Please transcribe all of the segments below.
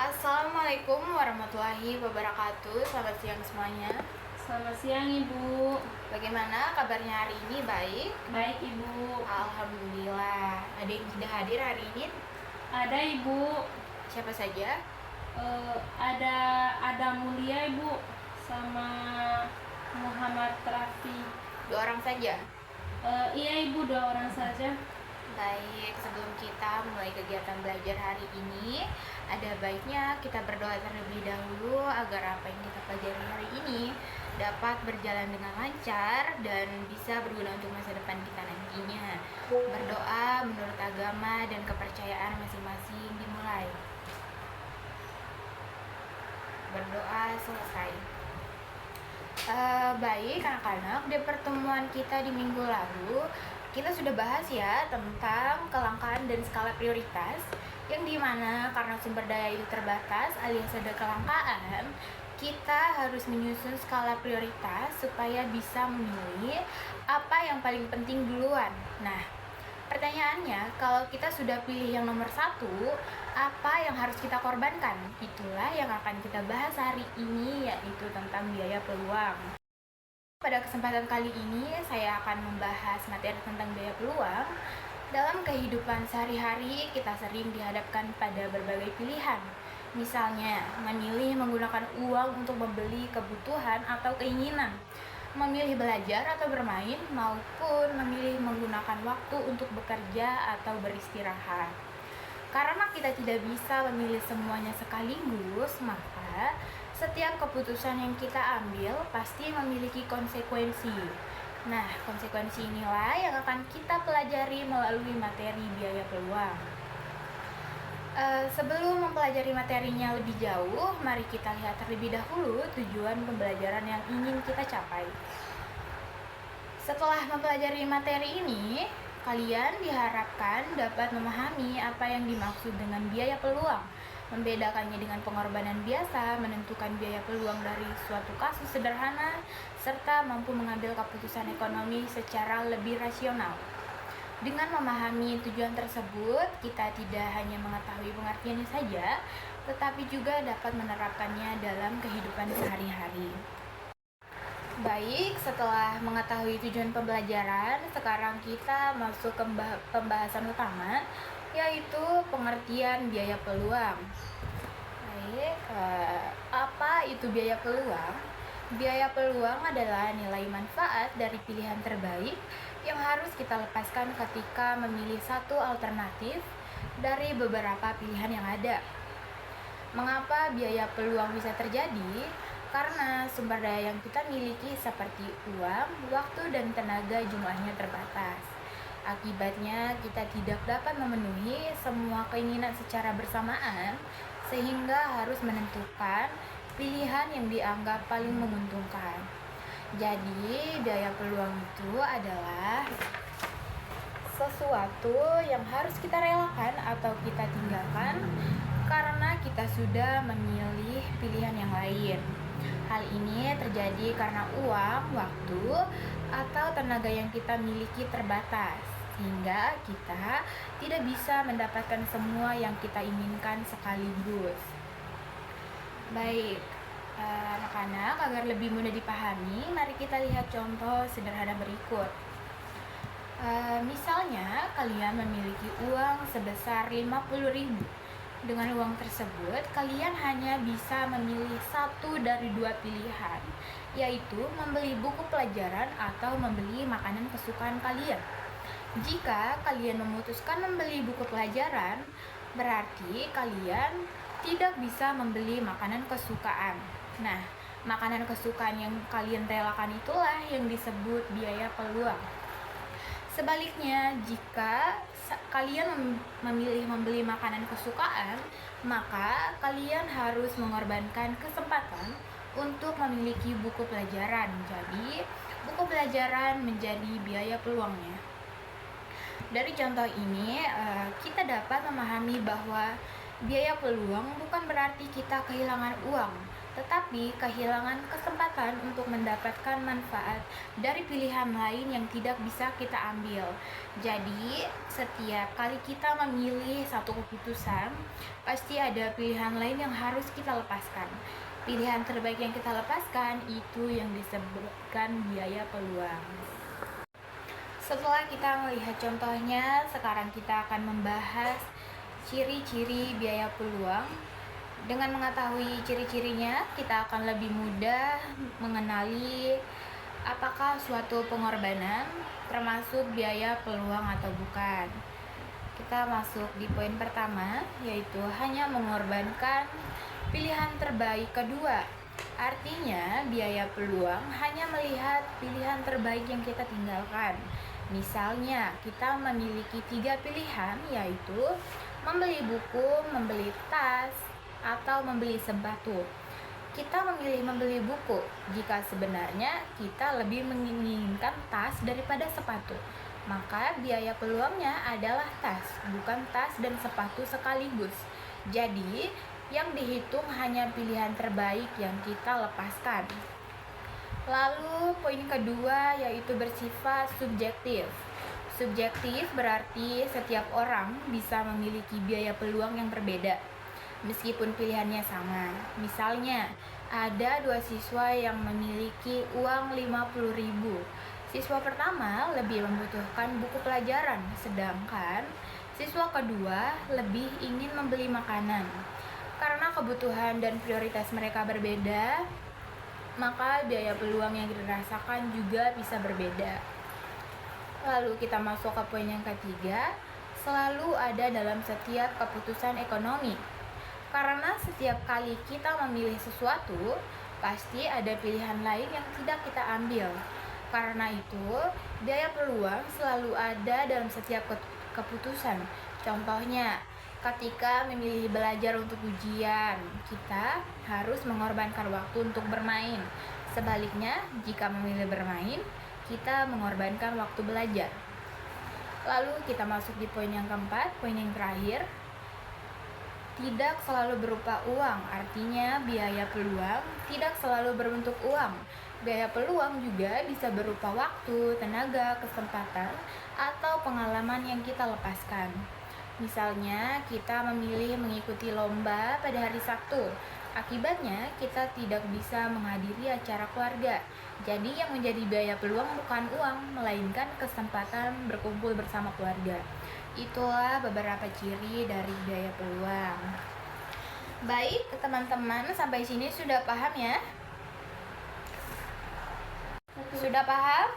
Assalamualaikum warahmatullahi wabarakatuh. Selamat siang semuanya. Selamat siang Ibu. Bagaimana kabarnya hari ini? Baik? Baik Ibu. Alhamdulillah. Ada yang sudah hadir hari ini? Ada Ibu. Siapa saja? Ada Mulia Ibu sama Muhammad Rafi. 2 orang saja? Iya Ibu, 2 orang saja. Baik, sebelum kita mulai kegiatan belajar hari ini, ada baiknya kita berdoa terlebih dahulu agar apa yang kita pelajari hari ini dapat berjalan dengan lancar dan bisa berguna untuk masa depan kita nantinya. Berdoa menurut agama dan kepercayaan masing-masing dimulai. Berdoa selesai. Baik anak-anak, di pertemuan kita di minggu lalu kita sudah bahas ya tentang kelangkaan dan skala prioritas, yang dimana karena sumber daya itu terbatas alias ada kelangkaan, kita harus menyusun skala prioritas supaya bisa memilih apa yang paling penting duluan. Nah, pertanyaannya, kalau kita sudah pilih yang nomor 1, apa yang harus kita korbankan? Itulah yang akan kita bahas hari ini, yaitu tentang biaya peluang. Pada kesempatan kali ini, saya akan membahas materi tentang biaya peluang. Dalam kehidupan sehari-hari, kita sering dihadapkan pada berbagai pilihan. Misalnya, memilih menggunakan uang untuk membeli kebutuhan atau keinginan, memilih belajar atau bermain, maupun memilih menggunakan waktu untuk bekerja atau beristirahat. Karena kita tidak bisa memilih semuanya sekaligus, maka setiap keputusan yang kita ambil pasti memiliki konsekuensi. Nah, konsekuensi inilah yang akan kita pelajari melalui materi biaya peluang. Sebelum mempelajari materinya lebih jauh, mari kita lihat terlebih dahulu tujuan pembelajaran yang ingin kita capai. Setelah mempelajari materi ini, kalian diharapkan dapat memahami apa yang dimaksud dengan biaya peluang, membedakannya dengan pengorbanan biasa, menentukan biaya peluang dari suatu kasus sederhana, serta mampu mengambil keputusan ekonomi secara lebih rasional. Dengan memahami tujuan tersebut, kita tidak hanya mengetahui pengertiannya saja, tetapi juga dapat menerapkannya dalam kehidupan sehari-hari. Baik, setelah mengetahui tujuan pembelajaran, sekarang kita masuk ke pembahasan utama, yaitu pengertian biaya peluang. Baik, apa itu biaya peluang? Biaya peluang adalah nilai manfaat dari pilihan terbaik yang harus kita lepaskan ketika memilih satu alternatif dari beberapa pilihan yang ada. Mengapa biaya peluang bisa terjadi? Karena sumber daya yang kita miliki seperti uang, waktu, dan tenaga jumlahnya terbatas. Akibatnya, kita tidak dapat memenuhi semua keinginan secara bersamaan, sehingga harus menentukan pilihan yang dianggap paling menguntungkan. Jadi, biaya peluang itu adalah sesuatu yang harus kita relakan atau kita tinggalkan karena kita sudah memilih pilihan yang lain. Hal ini terjadi karena uang, waktu, atau tenaga yang kita miliki terbatas, sehingga kita tidak bisa mendapatkan semua yang kita inginkan sekaligus. Baik, anak-anak, agar lebih mudah dipahami, mari kita lihat contoh sederhana berikut. Misalnya, kalian memiliki uang sebesar 50.000. Dengan uang tersebut, kalian hanya bisa memilih satu dari 2 pilihan, yaitu membeli buku pelajaran atau membeli makanan kesukaan kalian. Jika kalian memutuskan membeli buku pelajaran, berarti kalian tidak bisa membeli makanan kesukaan. Nah, makanan kesukaan yang kalian relakan itulah yang disebut biaya peluang. Sebaliknya, jika kalian memilih membeli makanan kesukaan, maka kalian harus mengorbankan kesempatan untuk memiliki buku pelajaran. Jadi, buku pelajaran menjadi biaya peluangnya. Dari contoh ini, kita dapat memahami bahwa biaya peluang bukan berarti kita kehilangan uang, tetapi kehilangan kesempatan untuk mendapatkan manfaat dari pilihan lain yang tidak bisa kita ambil. Jadi, setiap kali kita memilih satu keputusan, pasti ada pilihan lain yang harus kita lepaskan. Pilihan terbaik yang kita lepaskan itu yang disebutkan biaya peluang. Setelah kita melihat contohnya, sekarang kita akan membahas ciri-ciri biaya peluang. Dengan mengetahui ciri-cirinya, kita akan lebih mudah mengenali apakah suatu pengorbanan termasuk biaya peluang atau bukan. Kita masuk di poin pertama, yaitu hanya mengorbankan pilihan terbaik kedua. Artinya, biaya peluang hanya melihat pilihan terbaik yang kita tinggalkan. Misalnya, kita memiliki 3 pilihan, yaitu membeli buku, membeli tas, atau membeli sepatu. Kita memilih membeli buku jika sebenarnya kita lebih menginginkan tas daripada sepatu. Maka biaya peluangnya adalah tas, bukan tas dan sepatu sekaligus. Jadi, yang dihitung hanya pilihan terbaik yang kita lepaskan. Lalu poin kedua yaitu bersifat subjektif. Subjektif berarti setiap orang bisa memiliki biaya peluang yang berbeda meskipun pilihannya sama. Misalnya, ada 2 siswa yang memiliki uang 50.000. Siswa pertama lebih membutuhkan buku pelajaran, sedangkan siswa kedua lebih ingin membeli makanan. Karena kebutuhan dan prioritas mereka berbeda, maka biaya peluang yang dirasakan juga bisa berbeda. Lalu kita masuk ke poin yang ketiga, selalu ada dalam setiap keputusan ekonomi. Karena setiap kali kita memilih sesuatu, pasti ada pilihan lain yang tidak kita ambil. Karena itu, biaya peluang selalu ada dalam setiap keputusan. Contohnya, ketika memilih belajar untuk ujian, kita harus mengorbankan waktu untuk bermain. Sebaliknya, jika memilih bermain, kita mengorbankan waktu belajar. Lalu kita masuk di poin yang keempat, poin yang terakhir. Tidak selalu berupa uang, artinya biaya peluang tidak selalu berbentuk uang. Biaya peluang juga bisa berupa waktu, tenaga, kesempatan, atau pengalaman yang kita lepaskan. Misalnya, kita memilih mengikuti lomba pada hari Sabtu. Akibatnya, kita tidak bisa menghadiri acara keluarga. Jadi, yang menjadi biaya peluang bukan uang, melainkan kesempatan berkumpul bersama keluarga. Itulah beberapa ciri dari biaya peluang. Baik, teman-teman, sampai sini sudah paham ya? Sudah paham?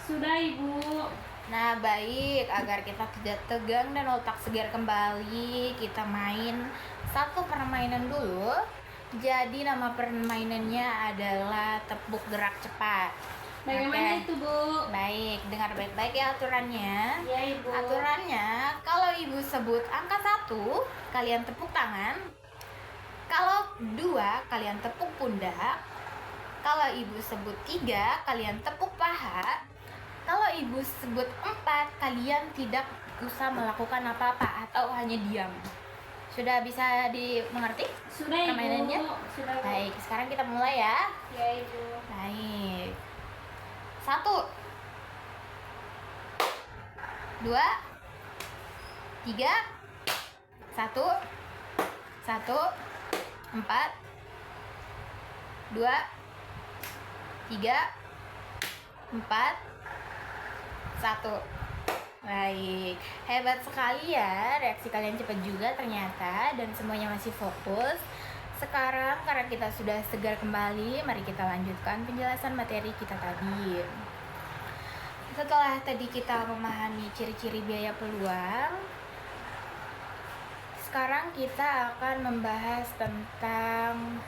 Sudah, Ibu. Nah, baik, agar kita tidak tegang dan otak segar kembali, kita main satu permainan dulu. Jadi nama permainannya adalah tepuk gerak cepat. Bagaimana itu, Bu? Baik, dengar baik-baik ya aturannya. Ya, Ibu. Aturannya, kalau Ibu sebut angka 1, kalian tepuk tangan. Kalau 2, kalian tepuk pundak. Kalau Ibu sebut 3, kalian tepuk paha. Kalau Ibu sebut 4, kalian tidak usah melakukan apa-apa atau hanya diam. Sudah bisa dimengerti Sudah, Ibu. permainannya? Sudah, Bu. Baik, sekarang kita mulai ya. Ya, Ibu. Baik. 1, 2, 3, 1, 1, 4, 2, 3, 4, 1. Baik, hebat sekali ya, reaksi kalian cepat juga ternyata dan semuanya masih fokus. Sekarang karena kita sudah segar kembali, mari kita lanjutkan penjelasan materi kita tadi. Setelah tadi kita memahami ciri-ciri biaya peluang, sekarang kita akan membahas tentang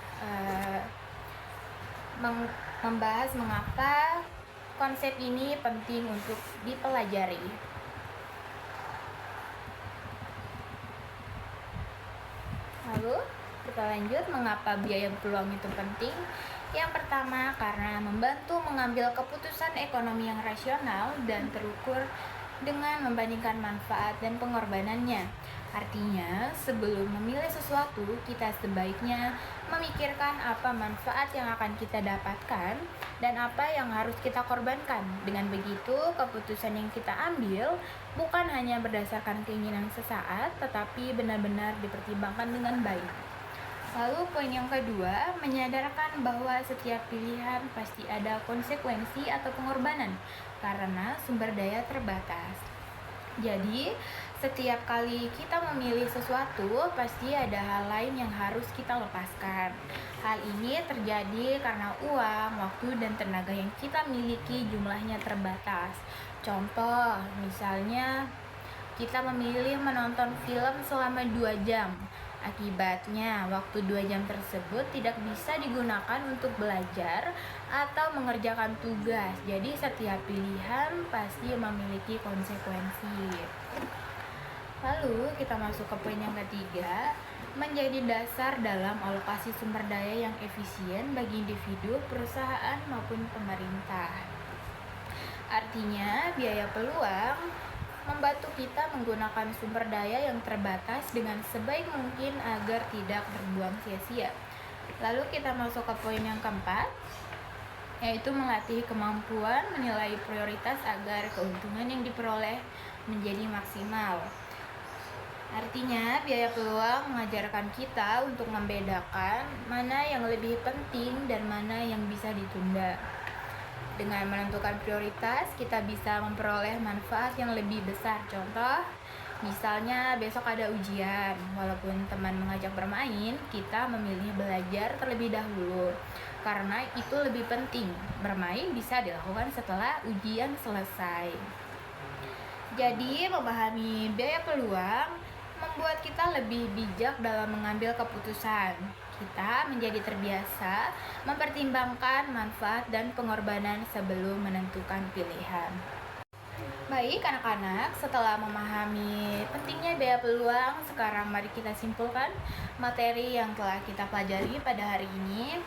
membahas mengapa konsep ini penting untuk dipelajari. Lalu kita lanjut, mengapa biaya peluang itu penting? Yang pertama, karena membantu mengambil keputusan ekonomi yang rasional dan terukur dengan membandingkan manfaat dan pengorbanannya. Artinya, sebelum memilih sesuatu, kita sebaiknya memikirkan apa manfaat yang akan kita dapatkan dan apa yang harus kita korbankan. Dengan begitu, keputusan yang kita ambil bukan hanya berdasarkan keinginan sesaat, tetapi benar-benar dipertimbangkan dengan baik. Lalu poin yang kedua, menyadarkan bahwa setiap pilihan pasti ada konsekuensi atau pengorbanan karena sumber daya terbatas. Jadi, setiap kali kita memilih sesuatu, pasti ada hal lain yang harus kita lepaskan. Hal ini terjadi karena uang, waktu, dan tenaga yang kita miliki jumlahnya terbatas. Contoh, misalnya kita memilih menonton film selama 2 jam. Akibatnya, waktu 2 jam tersebut tidak bisa digunakan untuk belajar atau mengerjakan tugas. Jadi, setiap pilihan pasti memiliki konsekuensi. Lalu, kita masuk ke poin yang ketiga, menjadi dasar dalam alokasi sumber daya yang efisien bagi individu, perusahaan, maupun pemerintah. Artinya, biaya peluang membantu kita menggunakan sumber daya yang terbatas dengan sebaik mungkin agar tidak terbuang sia-sia. Lalu kita masuk ke poin yang keempat, yaitu melatih kemampuan menilai prioritas agar keuntungan yang diperoleh menjadi maksimal. Artinya, biaya peluang mengajarkan kita untuk membedakan mana yang lebih penting dan mana yang bisa ditunda. Dengan menentukan prioritas, kita bisa memperoleh manfaat yang lebih besar. Contoh, misalnya besok ada ujian. Walaupun teman mengajak bermain, kita memilih belajar terlebih dahulu. Karena itu lebih penting. Bermain bisa dilakukan setelah ujian selesai. Jadi, memahami biaya peluang membuat kita lebih bijak dalam mengambil keputusan. Kita menjadi terbiasa mempertimbangkan manfaat dan pengorbanan sebelum menentukan pilihan. Baik anak-anak, setelah memahami pentingnya biaya peluang, sekarang mari kita simpulkan materi yang telah kita pelajari pada hari ini.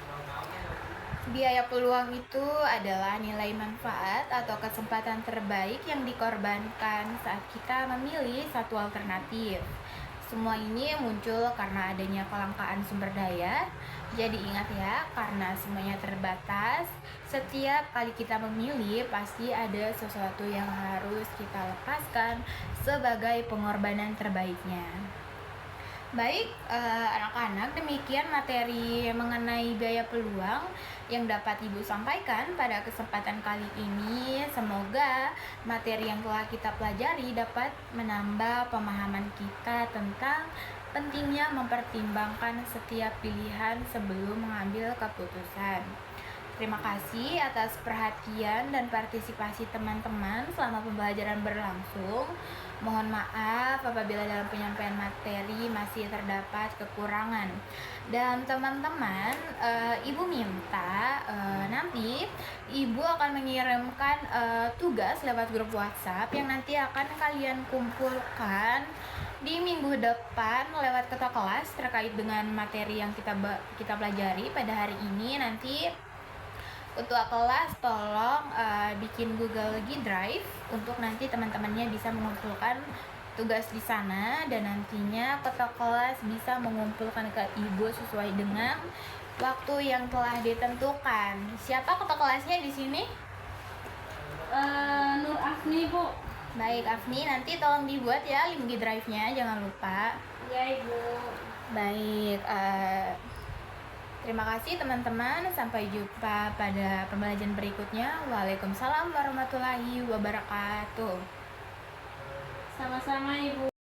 Biaya peluang itu adalah nilai manfaat atau kesempatan terbaik yang dikorbankan saat kita memilih satu alternatif. Semua ini muncul karena adanya kelangkaan sumber daya. Jadi ingat ya, karena semuanya terbatas, setiap kali kita memilih pasti ada sesuatu yang harus kita lepaskan sebagai pengorbanan terbaiknya. Baik, anak-anak, demikian materi mengenai biaya peluang yang dapat Ibu sampaikan pada kesempatan kali ini. Semoga materi yang telah kita pelajari dapat menambah pemahaman kita tentang pentingnya mempertimbangkan setiap pilihan sebelum mengambil keputusan. Terima kasih atas perhatian dan partisipasi teman-teman selama pembelajaran berlangsung. Mohon maaf apabila dalam penyampaian materi masih terdapat kekurangan. Dan teman-teman, Ibu minta nanti Ibu akan mengirimkan tugas lewat grup WhatsApp yang nanti akan kalian kumpulkan di minggu depan lewat ketua kelas terkait dengan materi yang kita pelajari pada hari ini. Nanti ketua kelas tolong bikin Google Drive untuk nanti teman-temannya bisa mengumpulkan tugas di sana, dan nantinya ketua kelas bisa mengumpulkan ke Ibu sesuai dengan waktu yang telah ditentukan. Siapa ketua kelasnya di sini? Nur Afni, Bu. Baik, Afni, nanti tolong dibuat ya link Drive-nya, jangan lupa. Ya, Ibu. Baik, terima kasih teman-teman. Sampai jumpa pada pembelajaran berikutnya. Waalaikumsalam warahmatullahi wabarakatuh. Sama-sama, Ibu.